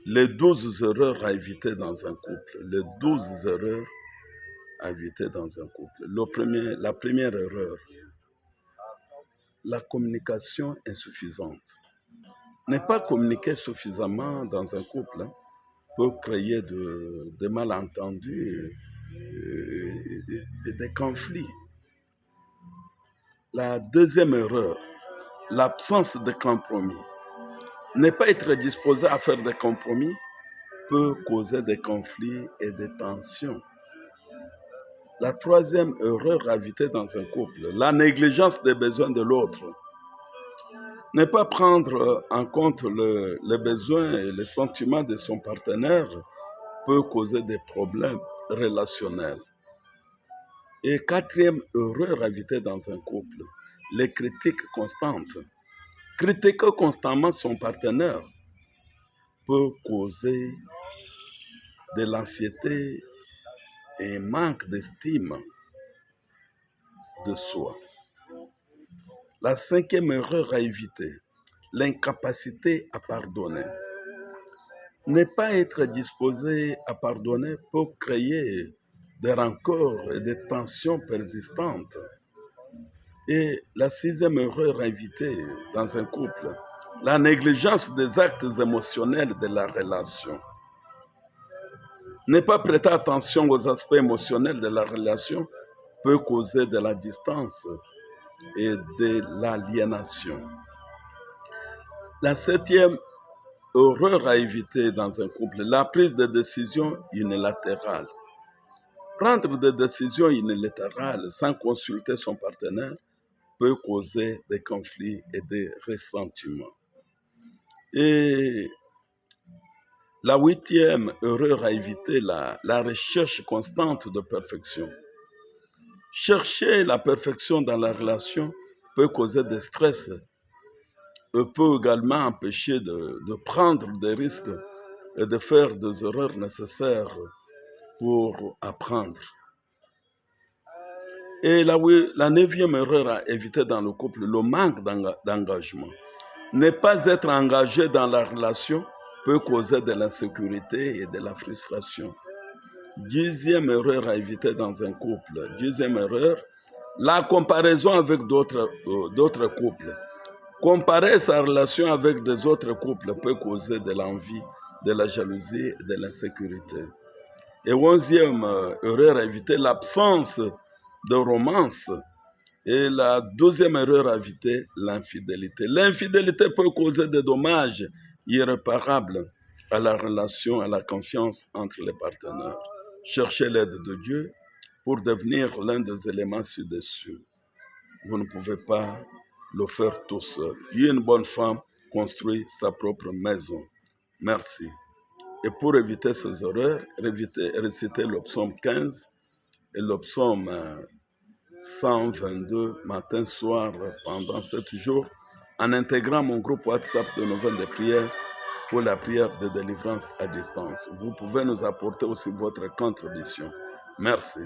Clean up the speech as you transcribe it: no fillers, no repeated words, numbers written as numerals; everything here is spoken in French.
Les 12 erreurs à éviter dans un couple. Les 12 erreurs à éviter dans un couple. La première erreur, la communication insuffisante. Ne pas communiquer suffisamment dans un couple peut créer des malentendus et des conflits. La deuxième erreur, l'absence de compromis. Ne pas être disposé à faire des compromis peut causer des conflits et des tensions. La troisième erreur à éviter dans un couple, la négligence des besoins de l'autre. Ne pas prendre en compte les besoins et les sentiments de son partenaire peut causer des problèmes relationnels. Et quatrième erreur à éviter dans un couple, les critiques constantes. Critiquer constamment son partenaire peut causer de l'anxiété et un manque d'estime de soi. La cinquième erreur à éviter, l'incapacité à pardonner. Ne pas être disposé à pardonner peut créer des rancœurs et des tensions persistantes. Et la sixième erreur à éviter dans un couple, la négligence des actes émotionnels de la relation. Ne pas prêter attention aux aspects émotionnels de la relation peut causer de la distance et de l'aliénation. La septième erreur à éviter dans un couple, la prise de décision unilatérale. Prendre des décisions unilatérales sans consulter son partenaire peut causer des conflits et des ressentiments. Et la huitième erreur à éviter, la recherche constante de perfection. Chercher la perfection dans la relation peut causer des stress et peut également empêcher de prendre des risques et de faire des erreurs nécessaires pour apprendre. Et la neuvième erreur à éviter dans le couple, le manque d'engagement. Ne pas être engagé dans la relation peut causer de l'insécurité et de la frustration. Dixième erreur à éviter dans un couple. Dixième erreur, la comparaison avec d'autres couples. Comparer sa relation avec des autres couples peut causer de l'envie, de la jalousie et de l'insécurité. Et onzième erreur à éviter, l'absence de romance. Et la douzième erreur à éviter, l'infidélité. L'infidélité peut causer des dommages irréparables à la relation, à la confiance entre les partenaires. Cherchez l'aide de Dieu pour devenir l'un des éléments ci-dessus. Vous ne pouvez pas le faire tout seul. Une bonne femme construit sa propre maison. Merci. Et pour éviter ces erreurs, récitez le psaume 15 et le psaume 122 matin, soir, pendant 7 jours, en intégrant mon groupe WhatsApp de neuvaine de prière pour la prière de délivrance à distance. Vous pouvez nous apporter aussi votre contribution. Merci.